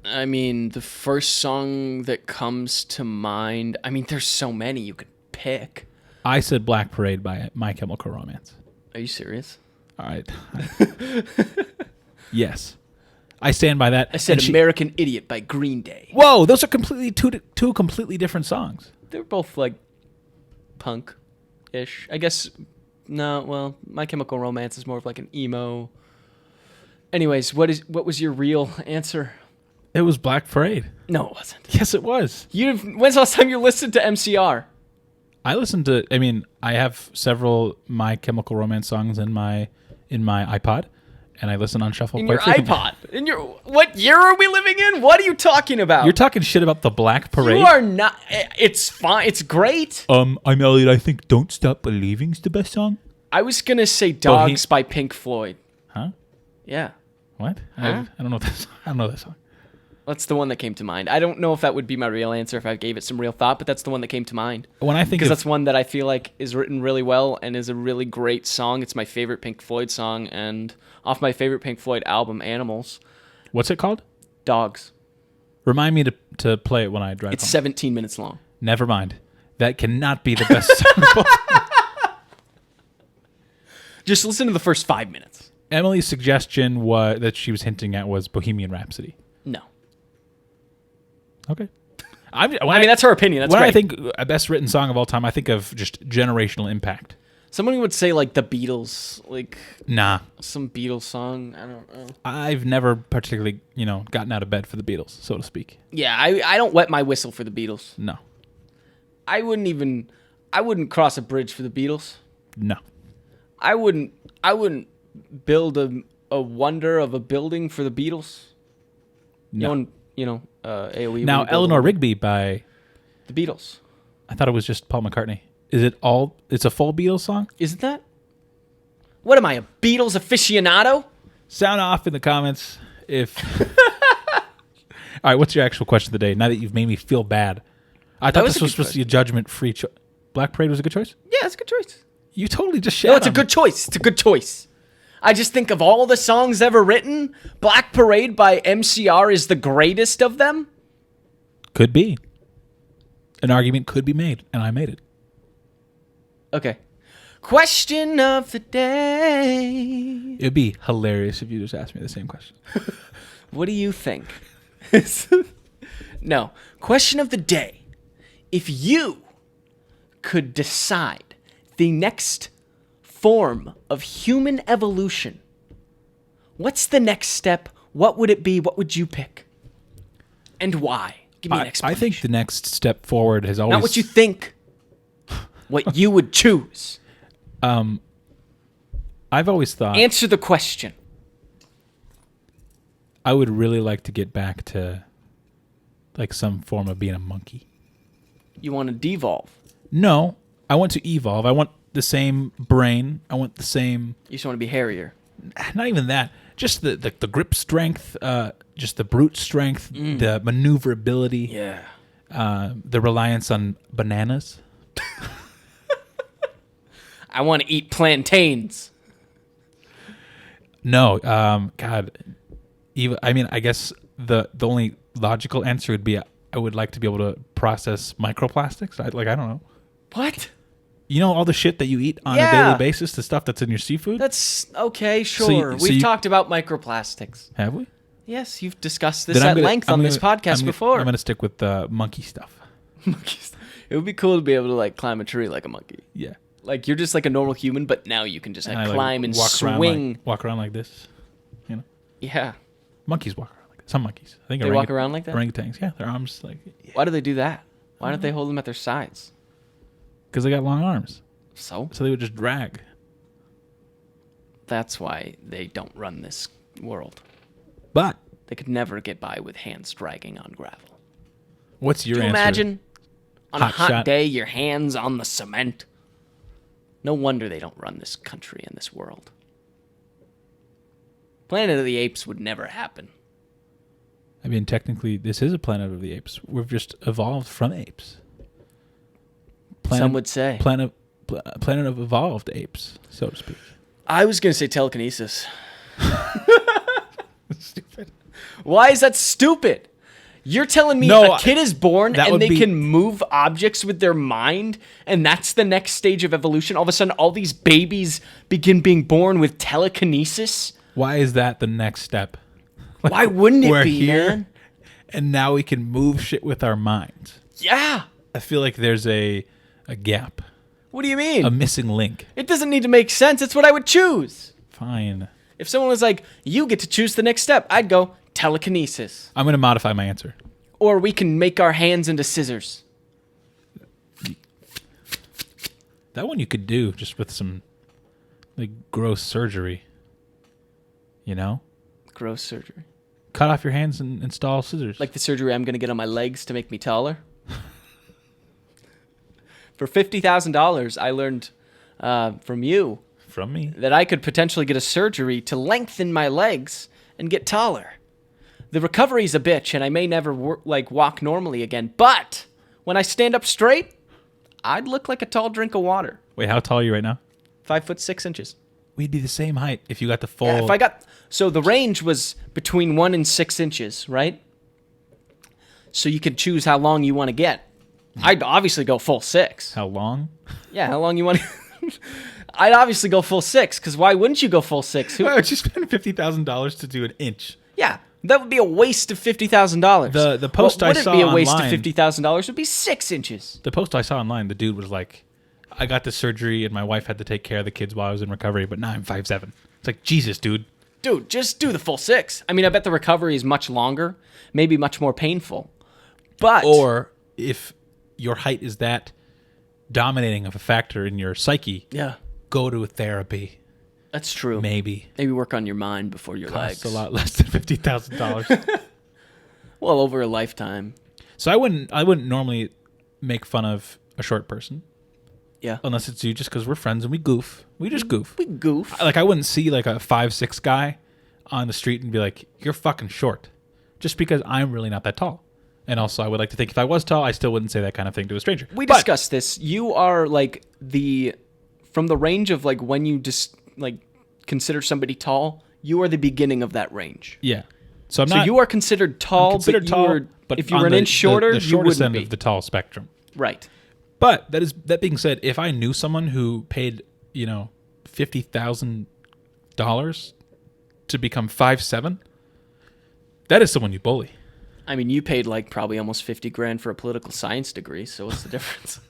I mean, the first song that comes to mind, I mean, there's so many you could pick. I said Black Parade by My Chemical Romance. Are you serious? All right. Yes. I stand by that. I said American Idiot by Green Day. Whoa, those are completely two completely different songs. They're both like punk-ish. I guess, no, well, My Chemical Romance is more of like an emo. Anyways, what was your real answer? It was Black Parade. No, it wasn't. Yes, it was. When's the last time you listened to MCR? I have several My Chemical Romance songs in my iPod, and I listen on shuffle In quite your frequently. iPod? What year are we living in? What are you talking about? You're talking shit about the Black Parade? You are not. It's fine. It's great. I'm Elliott. I think Don't Stop Believing's the best song. I was going to say Dogs by Pink Floyd. Huh? Yeah. What? Huh? I don't know that song. I don't know that song. That's the one that came to mind. I don't know if that would be my real answer if I gave it some real thought, but that's the one that came to mind. When I think Because of, that's one that I feel like is written really well and is a really great song. It's my favorite Pink Floyd song, and off my favorite Pink Floyd album, Animals. what's it called? Dogs. Remind me to play it when I drive It's home. 17 minutes long. Never mind. That cannot be the best song of all time. Just listen to the first 5 minutes. Emily's suggestion that she was hinting at was Bohemian Rhapsody. No. Okay. I mean, that's her opinion. That's when great. I think a best written song of all time, I think of just generational impact. Someone would say like the Beatles, like Nah. some Beatles song. I don't know. I've never particularly, gotten out of bed for the Beatles, so to speak. Yeah, I don't wet my whistle for the Beatles. No. I wouldn't cross a bridge for the Beatles. No. I wouldn't build a wonder of a building for the Beatles. No. AOE. Now, Eleanor Rigby by, the Beatles. I thought it was just Paul McCartney. It's a full Beatles song? Isn't that? What am I, a Beatles aficionado? Sound off in the comments if... All right, what's your actual question of the day? Now that you've made me feel bad. I thought this was supposed to be a judgment-free choice. Black Parade was a good choice? Yeah, it's a good choice. You totally just shat No, it's a on good choice. It's a good choice. I just think of all the songs ever written, Black Parade by MCR is the greatest of them. Could be. An argument could be made, and I made it. Okay. Question of the day. It'd be hilarious if you just asked me the same question. What do you think? No. Question of the day. If you could decide the next form of human evolution, what's the next step? What would it be? What would you pick? And why? Give me an explanation. I think the next step forward has always... Not what you think. What you would choose. I've always thought... Answer the question. I would really like to get back to like some form of being a monkey. You want to devolve? No, I want to evolve. I want the same brain. I want the same... You just want to be hairier. Not even that. Just the grip strength, just the brute strength, the maneuverability. Yeah. The reliance on bananas. I want to eat plantains. No, God. I mean, I guess the only logical answer would be I would like to be able to process microplastics. I don't know. What? You know all the shit that you eat on a daily basis, the stuff that's in your seafood? That's okay, sure. We've talked about microplastics. Have we? Yes, you've discussed this at length on this podcast before. I'm going to stick with the monkey stuff. It would be cool to be able to like climb a tree like a monkey. Yeah. Like you're just like a normal human, but now you can just like climb and swing. Walk around like this. You know? Yeah. Monkeys walk around like that. Some monkeys. I think they walk around like that? Orangutans, yeah. Their arms like... Yeah. Why do they do that? Why don't they hold them at their sides? Because they got long arms. So they would just drag. That's why they don't run this world. But they could never get by with hands dragging on gravel. What's your answer? Imagine on a hot day, your hands on the cement? No wonder they don't run this country and this world. Planet of the Apes would never happen. I mean, technically, this is a Planet of the Apes. We've just evolved from apes. Some would say. Planet of evolved apes, so to speak. I was going to say telekinesis. Stupid. Why is that stupid? You're telling me a kid is born and they can move objects with their mind, and that's the next stage of evolution? All of a sudden, all these babies begin being born with telekinesis? Why is that the next step? Like, why wouldn't it be, here, man? And now we can move shit with our minds. Yeah. I feel like there's a gap. What do you mean? A missing link. It doesn't need to make sense. It's what I would choose. Fine. If someone was like, you get to choose the next step, I'd go telekinesis. I'm going to modify my answer. Or we can make our hands into scissors. That one you could do just with some like gross surgery. You know? Gross surgery. Cut off your hands and install scissors. Like the surgery I'm going to get on my legs to make me taller. For $50,000, I learned from you. From me? That I could potentially get a surgery to lengthen my legs and get taller. The recovery's a bitch, and I may never walk normally again. But when I stand up straight, I'd look like a tall drink of water. Wait, how tall are you right now? 5'6". We'd be the same height if you got the full... Yeah, so the range was between 1 and 6 inches, right? So you could choose how long you want to get. I'd obviously go full 6. How long? Yeah, how long you want to... I'd obviously go full 6, because why wouldn't you go full 6? Why would you spend $50,000 to do an inch? Yeah, that would be a waste of $50,000. The post I saw online... What would be a waste online, of $50,000 would be 6 inches. The post I saw online, the dude was like, I got this surgery and my wife had to take care of the kids while I was in recovery, but now I'm 5'7". It's like, Jesus, dude. Dude, just do the full 6. I mean, I bet the recovery is much longer, maybe much more painful. But... Or if your height is that dominating of a factor in your psyche, go to a therapy. That's true. Maybe work on your mind before your legs. Costs a lot less than $50,000. Well, over a lifetime. So I wouldn't normally make fun of a short person. Yeah. Unless it's you, just because we're friends and we goof. We just goof. We goof. Like I wouldn't see like a 5'6" guy on the street and be like, "You're fucking short," just because I'm really not that tall. And also, I would like to think if I was tall, I still wouldn't say that kind of thing to a stranger. We discussed this. You are like from the range of like when you just like consider somebody tall, you are the beginning of that range. Yeah. So you are considered tall, but if you were an inch shorter, the you wouldn't end be. of the tall spectrum. Right. But that being said, if I knew someone who paid $50,000 to become 5'7", that is someone you bully. I mean, you paid like probably almost 50 grand for a political science degree, so what's the difference?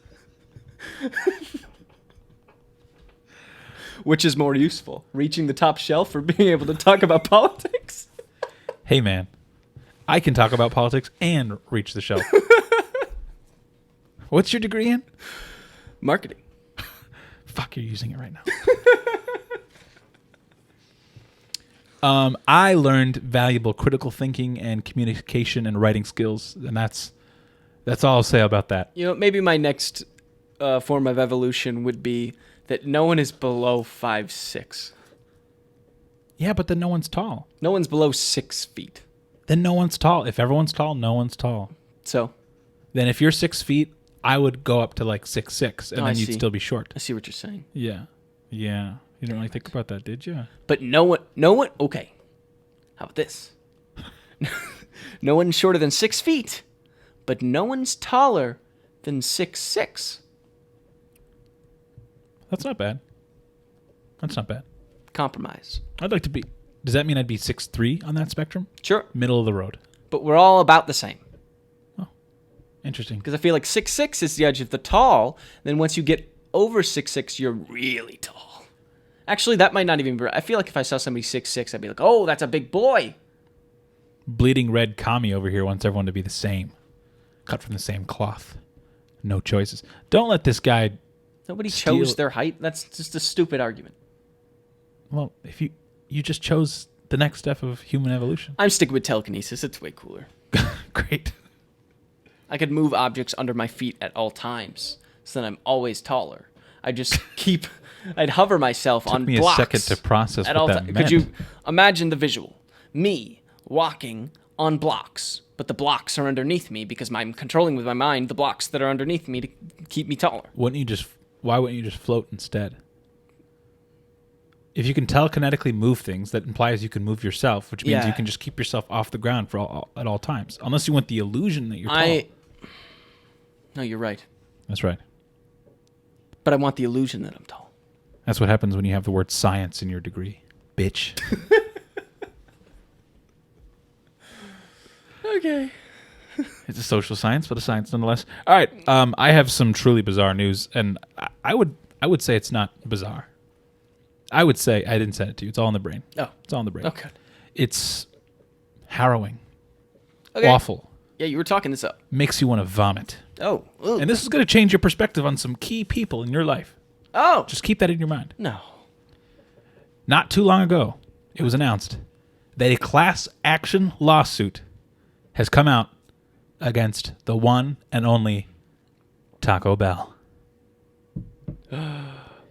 Which is more useful, reaching the top shelf or being able to talk about politics? Hey, man, I can talk about politics and reach the shelf. What's your degree in? Marketing. Fuck, you're using it right now. I learned valuable critical thinking and communication and writing skills, and that's all I'll say about that. Maybe my next form of evolution would be that no one is below 5'6". Yeah, but then no one's tall. No one's below 6 feet. Then no one's tall. If everyone's tall, no one's tall. So? Then if you're 6 feet, I would go up to like 6'6", and then you'd still be short. I see what you're saying. Yeah. You didn't really think about that, did you? But no one, okay. How about this? No one's shorter than 6 feet, but no one's taller than 6'6". That's not bad. Compromise. I'd like to be... Does that mean I'd be 6'3" on that spectrum? Sure. Middle of the road. But we're all about the same. Oh, interesting. Because I feel like 6'6" is the edge of the tall. Then once you get over 6'6", you're really tall. Actually, that might not even be... I feel like if I saw somebody 6'6", I'd be like, oh, that's a big boy. Bleeding red commie over here wants everyone to be the same. Cut from the same cloth. No choices. Don't let this guy... Nobody chose their height. That's just a stupid argument. Well, if you just chose the next step of human evolution. I'm sticking with telekinesis. It's way cooler. Great. I could move objects under my feet at all times, so then I'm always taller. I'd hover myself on me blocks. A second to process at what all that meant. Could you imagine the visual? Me walking on blocks, but the blocks are underneath me because I'm controlling with my mind the blocks that are underneath me to keep me taller. Why wouldn't you just float instead? If you can telekinetically move things, that implies you can move yourself, which means you can just keep yourself off the ground at all times, unless you want the illusion that you're tall. No, you're right. That's right. But I want the illusion that I'm tall. That's what happens when you have the word science in your degree, bitch. Okay. It's a social science, but a science nonetheless. All right, I have some truly bizarre news, and I would say it's not bizarre. I would say I didn't send it to you. It's all in the brain. Oh, it's all in the brain. Okay. It's harrowing, okay. Awful. Yeah, you were talking this up. Makes you want to vomit. Oh, ooh. And this is going to change your perspective on some key people in your life. Oh, just keep that in your mind. No. Not too long ago, it was announced that a class action lawsuit has come out against the one and only Taco Bell.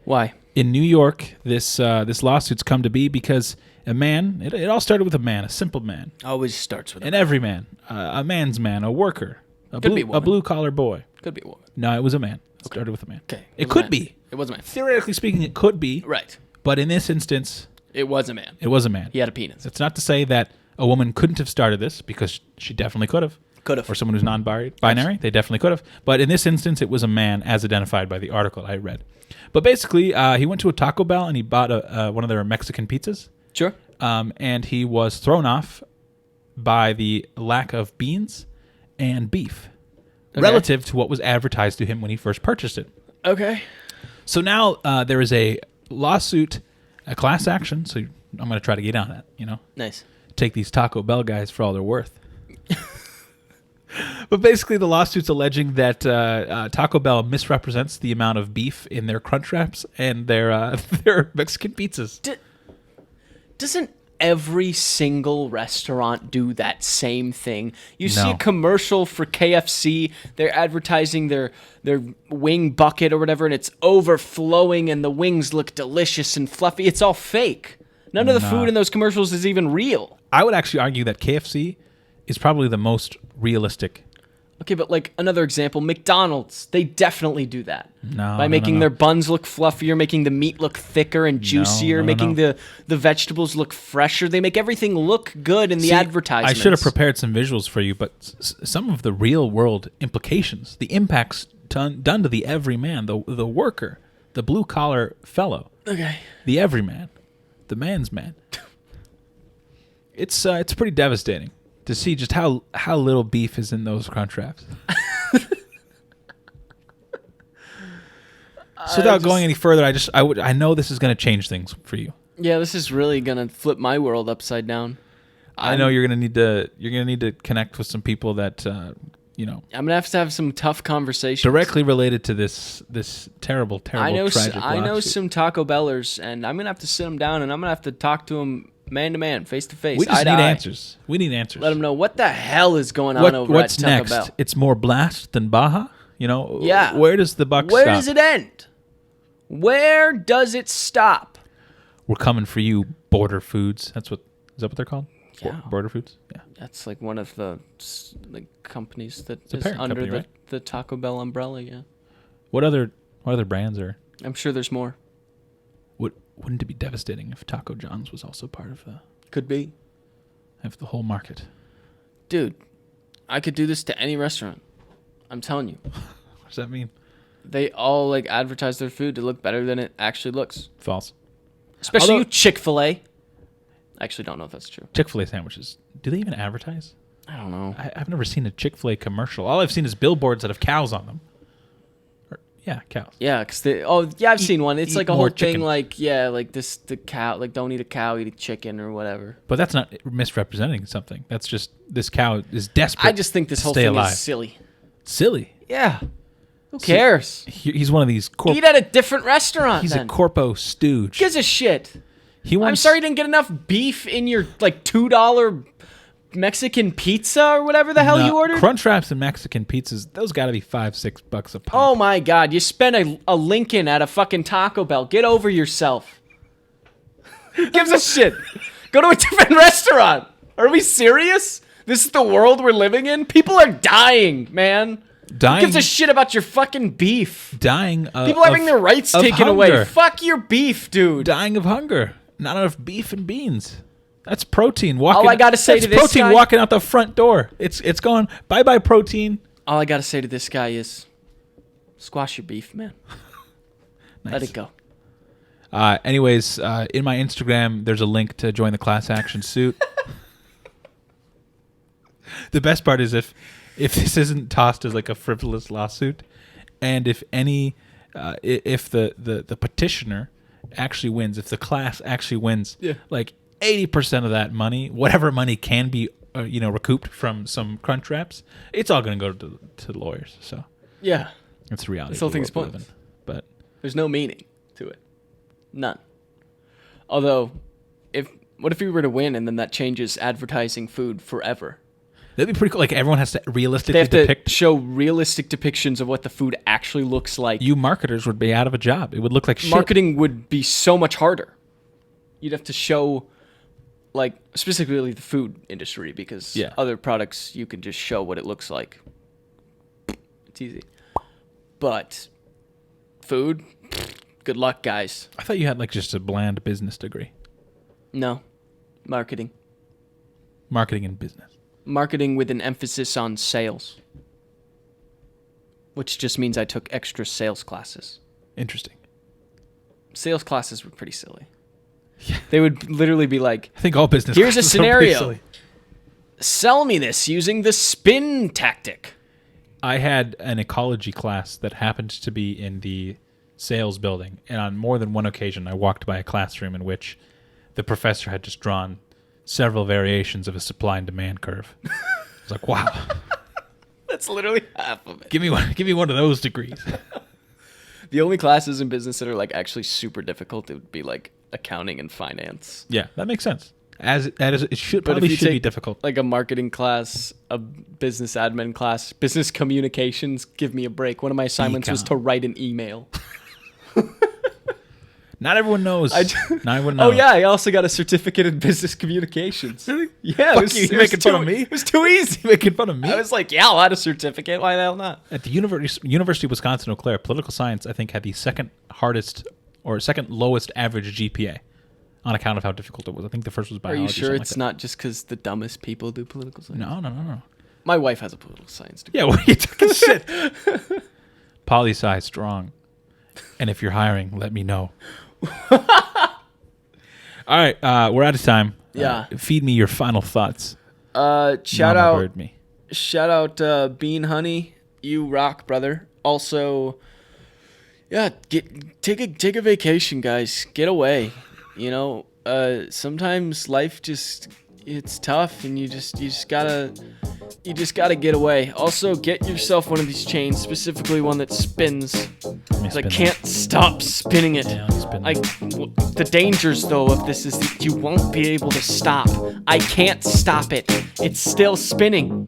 Why? In New York, this lawsuit's come to be because a man, it all started with a man, a simple man. Always starts with an everyman, a man's man, a worker, a blue-collar boy. Could be a woman. No, it was a man. It started with a man. Okay. It could be. It was a man. Theoretically speaking, it could be. Right. But in this instance... It was a man. It was a man. He had a penis. It's not to say that a woman couldn't have started this, because she definitely could have. Could have. Or someone who's non-binary, they definitely could have. But in this instance, it was a man, as identified by the article I read. But basically, he went to a Taco Bell and he bought one of their Mexican pizzas. Sure. And he was thrown off by the lack of beans and beef relative to what was advertised to him when he first purchased it. Okay. So now there is a lawsuit, a class action. So I'm going to try to get on that, Nice. Take these Taco Bell guys for all they're worth. But basically, the lawsuit's alleging that Taco Bell misrepresents the amount of beef in their Crunch Wraps and their Mexican pizzas. Doesn't every single restaurant do that same thing? You see a commercial for KFC, they're advertising their wing bucket or whatever, and it's overflowing, and the wings look delicious and fluffy. It's all fake. None of the food in those commercials is even real. I would actually argue that KFC is probably the most realistic. Okay, but like another example, McDonald's, they definitely do that. By making their buns look fluffier, making the meat look thicker and juicier, making the vegetables look fresher. They make everything look good in the advertisements. I should have prepared some visuals for you, but some of the real world implications, the impacts done to the everyman, the worker, the blue collar fellow, Okay. the everyman, the man's man. It's pretty devastating to see just how little beef is in those crunch wraps. So without going any further, I know this is going to change things for you. Yeah, this is really gonna flip my world upside down. I know you're gonna need to connect with some people that I'm gonna have to have some tough conversations directly related to this terrible tragic I know lawsuit. some Taco Bellers, and I'm gonna have to sit them down, and I'm gonna have to talk to them man to man, face to face. We just need answers. We need answers. Let them know what the hell is going on over what's at Taco next? Bell. It's more blast than Baja. Yeah. Where does the buck Where stop? does it end? Where does it stop? We're coming for you, Border Foods. Is that what they're called? Yeah. Border Foods. Yeah. That's like one of the companies that a is parent under company, right? the Taco Bell umbrella. Yeah. What other brands are? I'm sure there's more. Wouldn't it be devastating if Taco John's was also part of Could be. the whole market? Dude, I could do this to any restaurant. I'm telling you. What does that mean? They all advertise their food to look better than it actually looks. False. Especially you Chick-fil-A. I actually don't know if that's true. Chick-fil-A sandwiches. Do they even advertise? I don't know. I've never seen a Chick-fil-A commercial. All I've seen is billboards that have cows on them. Cows. Yeah, I've seen one. It's like a whole chicken. thing the cow, don't eat a cow, eat a chicken or whatever. But that's not misrepresenting something. That's just this cow is desperate. I just think this to whole stay thing alive. is silly. Silly. Yeah. Who cares? He's one of these. Eat at a different restaurant. He's then. a corpo stooge. Gives a shit. I'm sorry you didn't get enough beef in your $2 Mexican pizza or whatever the hell you ordered. Crunch wraps and Mexican pizzas. Those got to be $5-6 a pop. Oh my God! You spent a Lincoln at a fucking Taco Bell. Get over yourself. Gives a shit. Go to a different restaurant. Are we serious? This is the world we're living in. People are dying, man. Dying. Who gives a shit about your fucking beef? Dying. People are having their rights taken away. Fuck your beef, dude. Dying of hunger. Not enough beef and beans. That's protein. All I gotta say to this protein guy, walking out the front door. It's gone. Bye protein. all I gotta say to this guy is, squash your beef, man. Nice. Let it go. Anyways, in my Instagram, there's a link to join the class action suit. The best part is if this isn't tossed as like a frivolous lawsuit, and if the petitioner actually wins, if the class actually wins, like 80% of that money, whatever money can be, recouped from some crunch wraps, it's all going to go to the lawyers. So Yeah. that's the reality. This whole of the thing's world we live pointless. in. But There's no meaning to it. None. Although, what if we were to win and then that changes advertising food forever? that'd be pretty cool. Like everyone has to They realistically have to depict. show realistic depictions of what the food actually looks like. You marketers would be out of a job. It would look like shit. Marketing would be so much harder. You'd have to show, like, specifically the food industry, because other products you can just show what it looks like. It's easy. But food, good luck, guys. I thought you had like just a bland business degree. No. Marketing. Marketing and business. Marketing with an emphasis on sales. Which just means I took extra sales classes. Interesting. Sales classes were pretty silly. They would literally be like, I think all business. here's a classes are pretty scenario. silly. Sell me this using the spin tactic. I had an ecology class that happened to be in the sales building, and on more than one occasion, I walked by a classroom in which the professor had just drawn several variations of a supply and demand curve. I was like, wow. That's literally half of it. Give me one of those degrees. The only classes in business that are like actually super difficult, it would be like accounting and finance. Yeah, that makes sense. It should But probably if you should be take difficult. like a marketing class, a business admin class, business communications, give me a break. One of my assignments was to write an email. Not everyone knows. Not everyone Oh knows. yeah, I also got a certificate in business communications. Really? Yeah, Fuck you, you're making fun of me? It was too easy. You're making fun of me. I was like, yeah, I'll add a certificate. Why the hell not? At the University of Wisconsin Eau Claire, political science, I think, had the second hardest or second lowest average GPA on account of how difficult it was. I think the first was Are biology. you sure something it's like not just because the dumbest people do political science? that. No. My wife has a political science degree. Yeah, what are you talking shit? Poli-sci strong. And if you're hiring, let me know. All right, we're out of time. Yeah. Feed me your final thoughts. Shout Mama out, bird me. Bean Honey. You rock, brother. Also, yeah, take a vacation, guys. Get away. You know, sometimes life it's tough, and you just gotta get away. Also, get yourself one of these chains, specifically one that spins. I can't stop spinning it. Yeah, spin The dangers, though, of this is that you won't be able to stop. I can't stop it. It's still spinning.